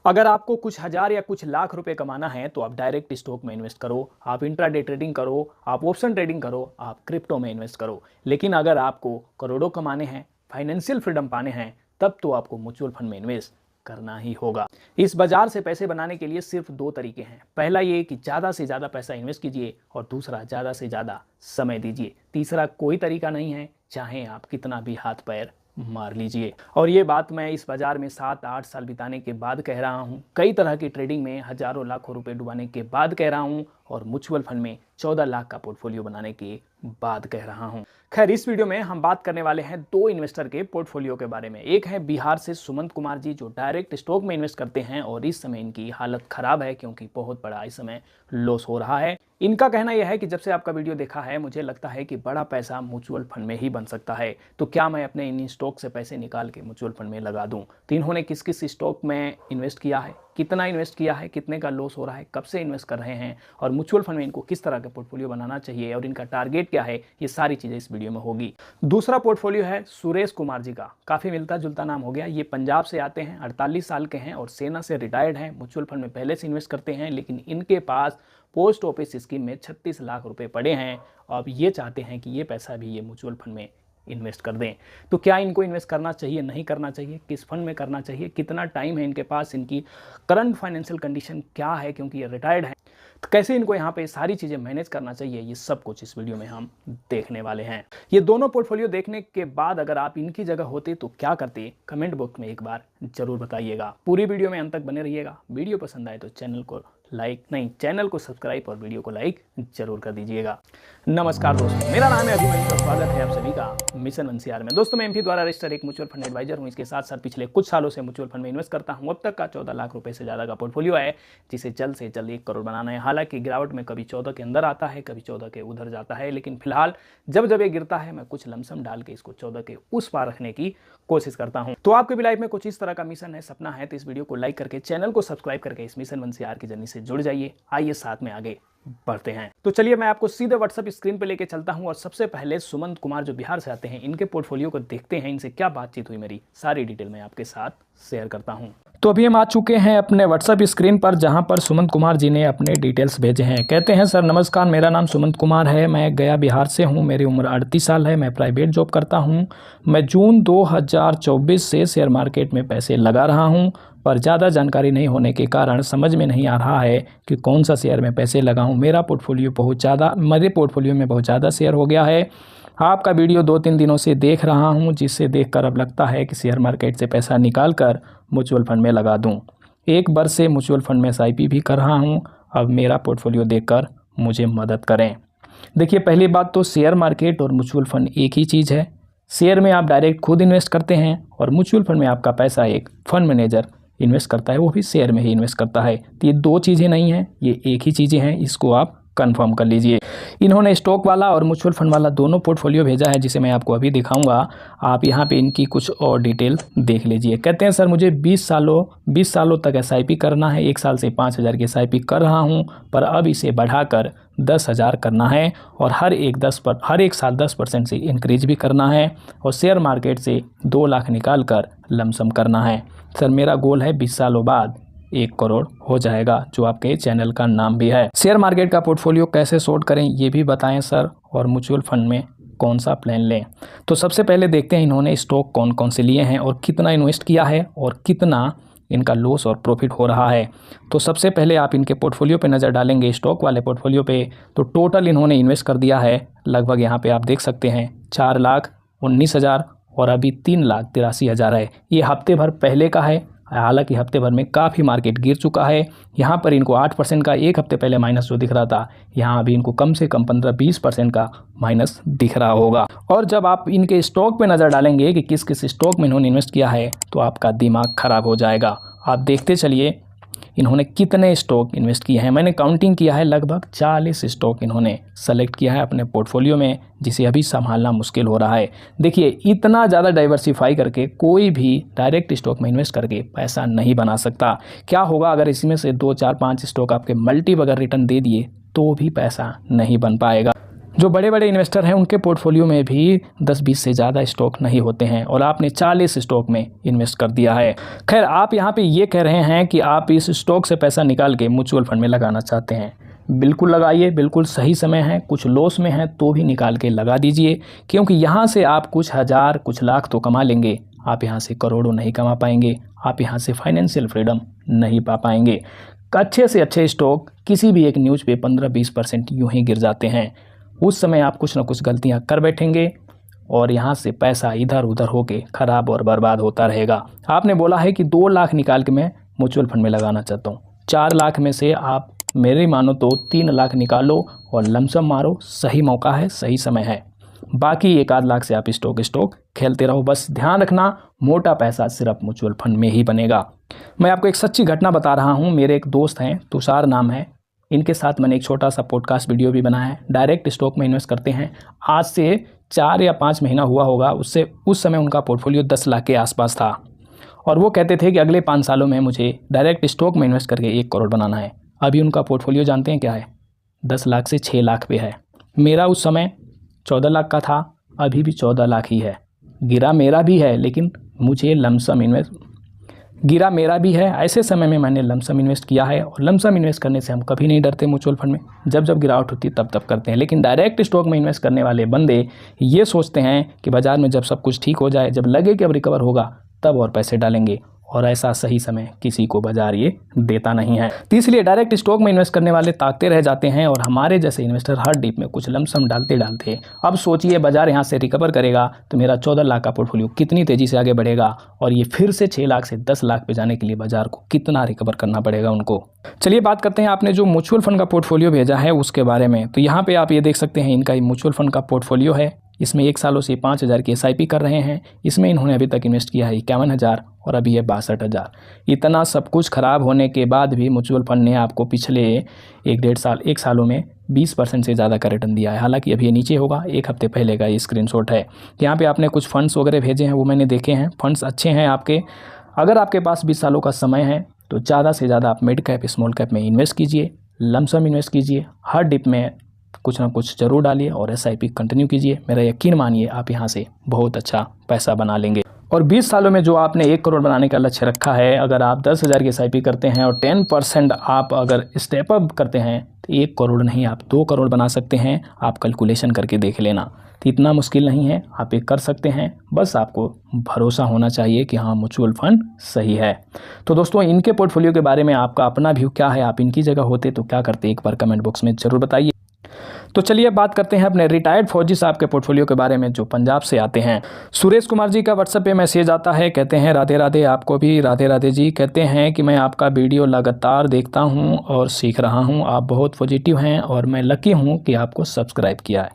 अगर आपको कुछ हज़ार या कुछ लाख रुपए कमाना है तो आप डायरेक्ट स्टॉक में इन्वेस्ट करो, आप इंट्राडे ट्रेडिंग करो, आप ऑप्शन ट्रेडिंग करो, आप क्रिप्टो में इन्वेस्ट करो। लेकिन अगर आपको करोड़ों कमाने हैं, फाइनेंशियल फ्रीडम पाने हैं, तब तो आपको म्यूचुअल फंड में इन्वेस्ट करना ही होगा। इस बाजार से पैसे बनाने के लिए सिर्फ दो तरीके हैं। पहला ये कि ज़्यादा से ज़्यादा पैसा इन्वेस्ट कीजिए और दूसरा ज़्यादा से ज़्यादा समय दीजिए। तीसरा कोई तरीका नहीं है, चाहे आप कितना भी हाथ पैर मार लीजिए। और ये बात मैं इस बाजार में 7-8 साल बिताने के बाद कह रहा हूँ, कई तरह की ट्रेडिंग में हजारों लाखों रुपए डुबाने के बाद कह रहा हूँ, और म्यूचुअल फंड में 14 लाख का पोर्टफोलियो बनाने के बाद कह रहा हूँ। खैर, इस वीडियो में हम बात करने वाले हैं दो इन्वेस्टर के पोर्टफोलियो के बारे में। एक है बिहार से सुमंत कुमार जी, जो डायरेक्ट स्टॉक में इन्वेस्ट करते हैं और इस समय इनकी हालत खराब है क्योंकि बहुत बड़ा इस समय लॉस हो रहा है। इनका कहना यह है कि जब से आपका वीडियो देखा है मुझे लगता है कि बड़ा पैसा म्यूचुअल फंड में ही बन सकता है, तो क्या मैं अपने इन स्टॉक से पैसे निकाल के म्यूचुअल फंड में लगा दूं। तो इन्होंने किस किस स्टॉक में इन्वेस्ट किया है, कितना इन्वेस्ट किया है, कितने का लॉस हो रहा है, कब से इन्वेस्ट कर रहे हैं और म्यूचुअल फंड में इनको किस तरह का पोर्टफोलियो बनाना चाहिए और इनका टारगेट क्या है, ये सारी चीज़ें इस वीडियो में होगी। दूसरा पोर्टफोलियो है सुरेश कुमार जी का। काफ़ी मिलता जुलता नाम हो गया। ये पंजाब से आते हैं, 48 साल के हैं और सेना से रिटायर्ड हैं। म्यूचुअल फंड में पहले से इन्वेस्ट करते हैं, लेकिन इनके पास पोस्ट ऑफिस स्कीम में 36 लाख रुपए पड़े हैं। अब ये चाहते हैं कि ये पैसा भी ये म्यूचुअल फंड में इन्वेस्ट कर दें। तो क्या इनको इन्वेस्ट करना चाहिए, नहीं करना चाहिए, किस फंड में करना चाहिए, कितना टाइम है इनके पास, इनकी करंट फाइनेंशियल कंडीशन क्या है क्योंकि ये रिटायर्ड है, तो कैसे इनको यहाँ पे सारी चीज़ें मैनेज करना चाहिए, ये सब कुछ इस वीडियो में हम देखने वाले हैं। ये दोनों पोर्टफोलियो देखने के बाद अगर आप इनकी जगह होते तो क्या करते, कमेंट बॉक्स में एक बार जरूर बताइएगा। पूरी वीडियो में अंत तक बने रहिएगा। वीडियो पसंद आए तो चैनल को सब्सक्राइब और वीडियो को लाइक जरूर कर दीजिएगा। नमस्कार दोस्तों, मेरा नाम है अभिमन्यु, स्वागत है आप सभी का मिशन वंसियार में। दोस्तों, मैं एमपी द्वारा रजिस्टर्ड एक म्यूचुअल फंड एडवाइजर हूं। इसके साथ साथ पिछले कुछ सालों से म्यूचुअल फंड में इन्वेस्ट करता हूं। अब तक का 14 लाख रुपए से ज़्यादा का पोर्टफोलियो है, जिसे जल्द से जल्द 1 करोड़ बनाना है। हालांकि गिरावट में कभी 14 के अंदर आता है, कभी 14 के उधर जाता है, लेकिन फिलहाल जब जब ये गिरता है मैं कुछ लमसम डाल के इसको 14 के उस पार रखने की कोशिश करता हूं। तो आपके भी लाइफ में कुछ इस तरह का मिशन है, सपना है, तो इस वीडियो को लाइक करके, चैनल को सब्सक्राइब करके इस मिशन वंसियार की जर्नी से जुड़ जाइए। आइए साथ में आगे बढ़ते हैं। तो चलिए मैं आपको सीधे व्हाट्सएप स्क्रीन पे लेके चलता हूं और सबसे पहले सुमंत कुमार जो बिहार से आते हैं, इनके पोर्टफोलियो को देखते हैं। इनसे क्या बातचीत हुई, मेरी सारी डिटेल मैं आपके साथ शेयर करता हूं। तो अभी हम आ चुके हैं अपने व्हाट्सएप स्क्रीन पर, जहां पर सुमंत कुमार जी ने अपने डिटेल्स भेजे हैं। कहते हैं, सर नमस्कार, मेरा नाम सुमंत कुमार है, मैं गया बिहार से हूं, मेरी उम्र 38 साल है, मैं प्राइवेट जॉब करता हूं। मैं जून 2024 से शेयर मार्केट में पैसे लगा रहा हूं, पर ज़्यादा जानकारी नहीं होने के कारण समझ में नहीं आ रहा है कि कौन सा शेयर में पैसे लगाऊं। मेरे पोर्टफोलियो में बहुत ज़्यादा शेयर हो गया है। आपका वीडियो 2-3 दिनों से देख रहा हूं, जिससे देखकर अब लगता है कि शेयर मार्केट से पैसा निकाल कर म्यूचुअल फंड में लगा दूं। एक वर्ष से म्यूचुअल फंड में SIP भी कर रहा हूं। अब मेरा पोर्टफोलियो देखकर मुझे मदद करें। देखिए, पहली बात तो शेयर मार्केट और म्यूचुअल फंड एक ही चीज़ है। शेयर में आप डायरेक्ट खुद इन्वेस्ट करते हैं और म्यूचुअल फंड में आपका पैसा एक फंड मैनेजर इन्वेस्ट करता है, वो भी शेयर में ही इन्वेस्ट करता है। तो ये दो चीज़ें नहीं हैं, ये एक ही चीज़ें हैं, इसको आप कंफर्म कर लीजिए। इन्होंने स्टॉक वाला और म्यूचुअल फंड वाला दोनों पोर्टफोलियो भेजा है, जिसे मैं आपको अभी दिखाऊंगा। आप यहाँ पे इनकी कुछ और डिटेल देख लीजिए। कहते हैं, सर मुझे 20 सालों तक SIP करना है। 1 साल से 5,000 की SIP कर रहा हूँ, पर अब इसे बढ़ाकर 10,000 करना है और हर एक साल 10% से इंक्रीज भी करना है और शेयर मार्केट से 2 लाख निकाल कर लमसम करना है। सर मेरा गोल है 20 सालों बाद 1 करोड़ हो जाएगा, जो आपके चैनल का नाम भी है। शेयर मार्केट का पोर्टफोलियो कैसे सॉर्ट करें ये भी बताएं सर, और म्यूचुअल फंड में कौन सा प्लान लें। तो सबसे पहले देखते हैं इन्होंने स्टॉक कौन कौन से लिए हैं और कितना इन्वेस्ट किया है और कितना इनका लॉस और प्रॉफिट हो रहा है। तो सबसे पहले आप इनके पोर्टफोलियो पे नज़र डालेंगे, स्टॉक वाले पोर्टफोलियो पे। तो टोटल इन्होंने इन्वेस्ट कर दिया है लगभग, यहाँ पे आप देख सकते हैं 4,19,000 और अभी 3,83,000 है। ये हफ्ते भर पहले का है, हालांकि हफ्ते भर में काफ़ी मार्केट गिर चुका है। यहाँ पर इनको 8% का एक हफ्ते पहले माइनस जो दिख रहा था, यहाँ अभी इनको कम से कम 15-20% का माइनस दिख रहा होगा। और जब आप इनके स्टॉक पे नज़र डालेंगे कि किस किस स्टॉक में इन्होंने इन्वेस्ट किया है, तो आपका दिमाग ख़राब हो जाएगा। आप देखते चलिए इन्होंने कितने स्टॉक इन्वेस्ट किए हैं। मैंने काउंटिंग किया है, लगभग 40 स्टॉक इन्होंने सेलेक्ट किया है अपने पोर्टफोलियो में, जिसे अभी संभालना मुश्किल हो रहा है। देखिए, इतना ज़्यादा डाइवर्सिफाई करके कोई भी डायरेक्ट स्टॉक में इन्वेस्ट करके पैसा नहीं बना सकता। क्या होगा अगर इसमें से 2, 4, 5 स्टॉक आपके मल्टी बगर रिटर्न दे दिए, तो भी पैसा नहीं बन पाएगा। जो बड़े बड़े इन्वेस्टर हैं उनके पोर्टफोलियो में भी 10-20 से ज़्यादा स्टॉक नहीं होते हैं और आपने 40 स्टॉक में इन्वेस्ट कर दिया है। खैर, आप यहाँ पे ये कह रहे हैं कि आप इस स्टॉक से पैसा निकाल के म्यूचुअल फंड में लगाना चाहते हैं। बिल्कुल लगाइए, बिल्कुल सही समय है। कुछ लॉस में है तो भी निकाल के लगा दीजिए, क्योंकि यहाँ से आप कुछ हज़ार कुछ लाख तो कमा लेंगे, आप यहाँ से करोड़ों नहीं कमा पाएंगे। आप यहाँ से फाइनेंशियल फ्रीडम नहीं पा पाएंगे। अच्छे से अच्छे स्टॉक किसी भी एक न्यूज़ पे 15-20% यूँ ही गिर जाते हैं। उस समय आप कुछ ना कुछ गलतियाँ कर बैठेंगे और यहाँ से पैसा इधर उधर होके ख़राब और बर्बाद होता रहेगा। आपने बोला है कि 2 लाख निकाल के मैं म्यूचुअल फंड में लगाना चाहता हूँ। 4 लाख में से आप मेरी मानो तो 3 लाख निकालो और लमसम मारो। सही मौका है, सही समय है। बाकी 1-8 लाख से आप स्टॉक खेलते रहो। बस ध्यान रखना, मोटा पैसा सिर्फ म्यूचुअल फंड में ही बनेगा। मैं आपको एक सच्ची घटना बता रहा हूँ। मेरे एक दोस्त हैं, तुषार नाम है, इनके साथ मैंने एक छोटा सा पॉडकास्ट वीडियो भी बनाया है। डायरेक्ट स्टॉक में इन्वेस्ट करते हैं। आज से 4 या 5 महीना हुआ होगा, उस समय उनका पोर्टफोलियो 10 लाख के आसपास था और वो कहते थे कि अगले 5 सालों में मुझे डायरेक्ट स्टॉक में इन्वेस्ट करके 1 करोड़ बनाना है। अभी उनका पोर्टफोलियो जानते हैं क्या है? 10 लाख से 6 लाख पे है। मेरा उस समय 14 लाख का था, अभी भी 14 लाख ही है। गिरा मेरा भी है, लेकिन मुझे लमसम इन्वेस्ट गिरा मेरा भी है। ऐसे समय में मैंने लमसम इन्वेस्ट किया है और लमसम इन्वेस्ट करने से हम कभी नहीं डरते। म्यूचुअल फंड में जब जब गिरावट होती है तब करते हैं, लेकिन डायरेक्ट स्टॉक में इन्वेस्ट करने वाले बंदे ये सोचते हैं कि बाज़ार में जब सब कुछ ठीक हो जाए, जब लगे कि अब रिकवर होगा, तब और पैसे डालेंगे, और ऐसा सही समय किसी को बाजार ये देता नहीं है। तो इसलिए डायरेक्ट स्टॉक में इन्वेस्ट करने वाले ताकते रह जाते हैं और हमारे जैसे इन्वेस्टर हर डीप में कुछ लमसम डालते अब सोचिए बाजार यहाँ से रिकवर करेगा तो मेरा 14 लाख का पोर्टफोलियो कितनी तेज़ी से आगे बढ़ेगा और ये फिर से 6 लाख से 10 लाख पे जाने के लिए बाजार को कितना रिकवर करना पड़ेगा उनको। चलिए बात करते हैं आपने जो म्यूचुअल फंड का पोर्टफोलियो भेजा है उसके बारे में। तो यहाँ पर आप ये देख सकते हैं, इनका म्यूचुअल फंड का पोर्टफोलियो है। इसमें 1 सालों से 5,000 की SIP कर रहे हैं। इसमें इन्होंने अभी तक इन्वेस्ट किया है 51,000 और अभी है 62,000। इतना सब कुछ ख़राब होने के बाद भी म्यूचुअल फंड ने आपको पिछले 1 सालों में 20% से ज़्यादा का रिटर्न दिया है। हालांकि अभी ये नीचे होगा, 1 हफ्ते पहले का ये स्क्रीनशॉट है। यहाँ पे आपने कुछ फंड्स वगैरह भेजे हैं, वो मैंने देखे हैं। फंड्स अच्छे हैं आपके। अगर आपके पास 20 सालों का समय है तो ज़्यादा से ज़्यादा आप मिड कैप स्मॉल कैप में इन्वेस्ट कीजिए, लमसम इन्वेस्ट कीजिए, हर डिप में कुछ ना कुछ जरूर डालिए और SIP कंटिन्यू कीजिए। मेरा यकीन मानिए आप यहाँ से बहुत अच्छा पैसा बना लेंगे। और 20 सालों में जो आपने 1 करोड़ बनाने का लक्ष्य रखा है, अगर आप 10,000 की SIP करते हैं और 10% आप अगर स्टेप अप करते हैं तो 1 करोड़ नहीं, आप 2 करोड़ बना सकते हैं। आप कैलकुलेशन करके देख लेना। तो इतना मुश्किल नहीं है, आप ये कर सकते हैं। बस आपको भरोसा होना चाहिए कि हाँ म्यूचुअल फंड सही है। तो दोस्तों, इनके पोर्टफोलियो के बारे में आपका अपना व्यू क्या है? आप इनकी जगह होते तो क्या करते? एक बार कमेंट बॉक्स में ज़रूर बताइए। तो चलिए बात करते हैं अपने रिटायर्ड फौजी साहब के पोर्टफोलियो के बारे में जो पंजाब से आते हैं। सुरेश कुमार जी का व्हाट्सएप पे मैसेज आता है, कहते हैं राधे राधे। आपको भी राधे राधे जी। कहते हैं कि मैं आपका वीडियो लगातार देखता हूं और सीख रहा हूं। आप बहुत पॉजिटिव हैं और मैं लकी हूं कि आपको सब्सक्राइब किया है।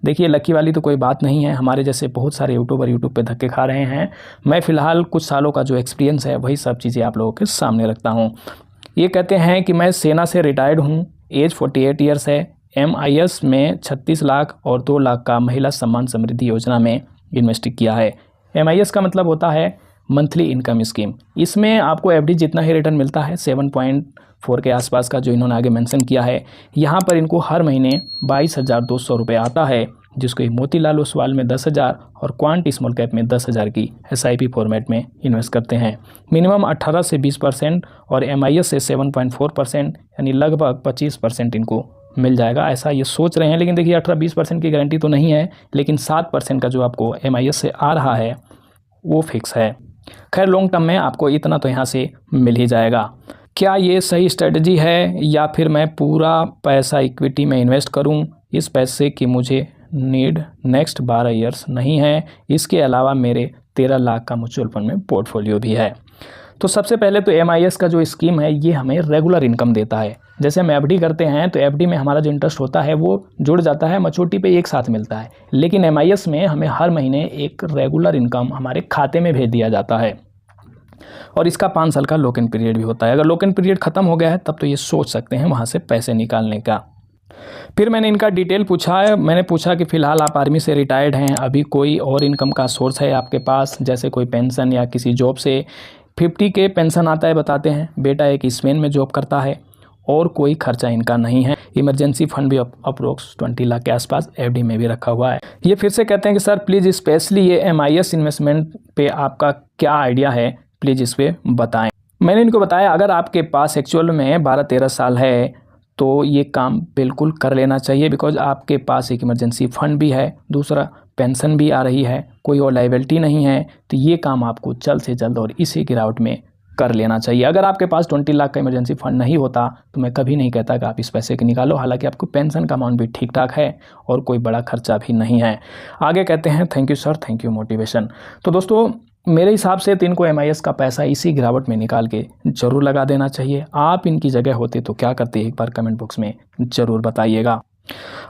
देखिए, लकी वाली तो कोई बात नहीं है। हमारे जैसे बहुत सारे यूट्यूबर यूट्यूब पर धक्के खा रहे हैं। मैं फ़िलहाल कुछ सालों का जो एक्सपीरियंस है वही सब चीज़ें आप लोगों के सामने रखता हूँ। ये कहते हैं कि मैं सेना से रिटायर्ड हूँ, एज 48 ईयर्स है। MIS में 36 लाख और 2 लाख का महिला सम्मान समृद्धि योजना में इन्वेस्ट किया है। MIS का मतलब होता है मंथली इनकम स्कीम। इसमें आपको FD जितना ही रिटर्न मिलता है, 7.4 के आसपास का जो इन्होंने आगे मेंशन किया है। यहाँ पर इनको हर महीने 22,200 रुपये आता है, जिसको मोतीलाल ओसवाल में 10,000 और क्वांट स्मॉल कैप में 10,000 की SIP फॉर्मेट में इन्वेस्ट करते हैं। मिनिमम 18 से 20% और MIS से 7.4%, यानी लगभग 25% इनको मिल जाएगा, ऐसा ये सोच रहे हैं। लेकिन देखिए 18-20% की गारंटी तो नहीं है, लेकिन 7% का जो आपको MIS से आ रहा है वो फिक्स है। खैर, लॉन्ग टर्म में आपको इतना तो यहाँ से मिल ही जाएगा। क्या ये सही स्ट्रेटजी है या फिर मैं पूरा पैसा इक्विटी में इन्वेस्ट करूँ? इस पैसे की मुझे नीड नेक्स्ट 12 ईयर्स नहीं है। इसके अलावा मेरे 13 लाख का म्यूचुअल फंड में पोर्टफोलियो भी है। तो सबसे पहले तो MIS का जो स्कीम है ये हमें रेगुलर इनकम देता है। जैसे हम FD करते हैं तो FD में हमारा जो इंटरेस्ट होता है वो जुड़ जाता है, मैच्योरिटी पे एक साथ मिलता है। लेकिन MIS में हमें हर महीने एक रेगुलर इनकम हमारे खाते में भेज दिया जाता है और इसका 5 साल का लॉक इन पीरियड भी होता है। अगर लॉक इन पीरियड ख़त्म हो गया है तब तो ये सोच सकते हैं वहाँ से पैसे निकालने का। फिर मैंने इनका डिटेल पूछा है। मैंने पूछा कि फ़िलहाल आप आर्मी से रिटायर्ड हैं, अभी कोई और इनकम का सोर्स है आपके पास, जैसे कोई पेंशन या किसी जॉब से? 50 के पेंशन आता है बताते हैं। बेटा एक स्पेन में जॉब करता है और कोई खर्चा इनका नहीं है। इमरजेंसी फंड भी अप्रोक्स 20 लाख के आसपास एफडी में भी रखा हुआ है। ये फिर से कहते हैं कि सर प्लीज़ स्पेशली ये MIS इन्वेस्टमेंट पे आपका क्या आइडिया है, प्लीज़ इस पर बताएं। मैंने इनको बताया अगर आपके पास एक्चुअल में 12-13 साल है तो ये काम बिल्कुल कर लेना चाहिए, बिकॉज आपके पास एक इमरजेंसी फंड भी है, दूसरा पेंशन भी आ रही है, कोई और लाइबिलिटी नहीं है, तो ये काम आपको जल्द से जल्द और इसी गिरावट में कर लेना चाहिए। अगर आपके पास 20 लाख का इमरजेंसी फंड नहीं होता तो मैं कभी नहीं कहता कि आप इस पैसे को निकालो, हालांकि आपको पेंशन का अमाउंट भी ठीक ठाक है और कोई बड़ा खर्चा भी नहीं है। आगे कहते हैं thank you sir, thank you motivation. तो दोस्तों मेरे हिसाब से तो इनको MIS का पैसा इसी गिरावट में निकाल के ज़रूर लगा देना चाहिए। आप इनकी जगह होते तो क्या करते, एक बार कमेंट बॉक्स में ज़रूर बताइएगा।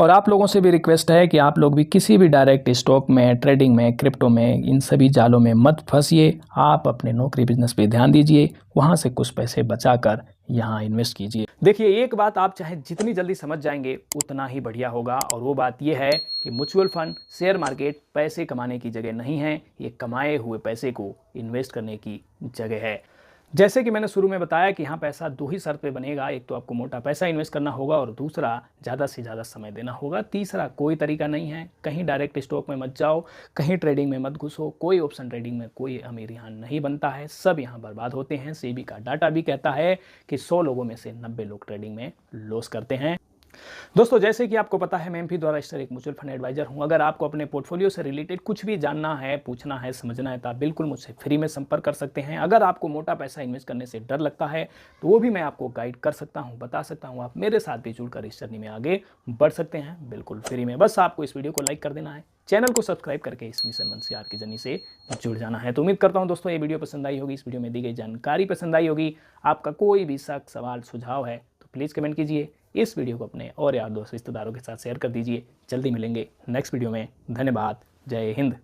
और आप लोगों से भी रिक्वेस्ट है कि आप लोग भी किसी भी डायरेक्ट स्टॉक में, ट्रेडिंग में, क्रिप्टो में, इन सभी जालों में मत फंसिए। आप अपने नौकरी बिजनेस पे ध्यान दीजिए, वहाँ से कुछ पैसे बचाकर यहाँ इन्वेस्ट कीजिए। देखिए एक बात आप चाहे जितनी जल्दी समझ जाएंगे उतना ही बढ़िया होगा, और वो बात ये है कि म्यूचुअल फंड, शेयर मार्केट पैसे कमाने की जगह नहीं है, ये कमाए हुए पैसे को इन्वेस्ट करने की जगह है। जैसे कि मैंने शुरू में बताया कि यहाँ पैसा दो ही शर्त पे बनेगा, एक तो आपको मोटा पैसा इन्वेस्ट करना होगा और दूसरा ज़्यादा से ज़्यादा समय देना होगा। तीसरा कोई तरीका नहीं है, कहीं डायरेक्ट स्टॉक में मत जाओ, कहीं ट्रेडिंग में मत घुसो, कोई ऑप्शन ट्रेडिंग में कोई अमीर यहाँ नहीं बनता है, सब यहाँ बर्बाद होते हैं। सेबी का डाटा भी कहता है कि 100 लोगों में से 90 लोग ट्रेडिंग में लॉस करते हैं। दोस्तों जैसे कि आपको पता है मैं MP द्वारा स्टार एक म्यूचुअल फंड एडवाइजर हूं। अगर आपको अपने पोर्टफोलियो से रिलेटेड कुछ भी जानना है, पूछना है, समझना है तो आप बिल्कुल मुझसे फ्री में संपर्क कर सकते हैं। अगर आपको मोटा पैसा इन्वेस्ट करने से डर लगता है तो वो भी मैं आपको गाइड कर सकता हूं, बता सकता हूं। आप मेरे साथ भी जुड़कर इस जर्नी में आगे बढ़ सकते हैं बिल्कुल फ्री में। बस आपको इस वीडियो को लाइक कर देना है, चैनल को सब्सक्राइब करके इस मिशन 1 CR की जर्नी से जुड़ जाना है। तो उम्मीद करता हूं दोस्तों ये वीडियो पसंद आई होगी, इस वीडियो में दी गई जानकारी पसंद आई होगी। आपका कोई भी शक, सवाल, सुझाव है तो प्लीज़ कमेंट कीजिए। इस वीडियो को अपने और यार दोस्त, रिश्तेदारों के साथ शेयर कर दीजिए। जल्दी मिलेंगे नेक्स्ट वीडियो में। धन्यवाद, जय हिंद।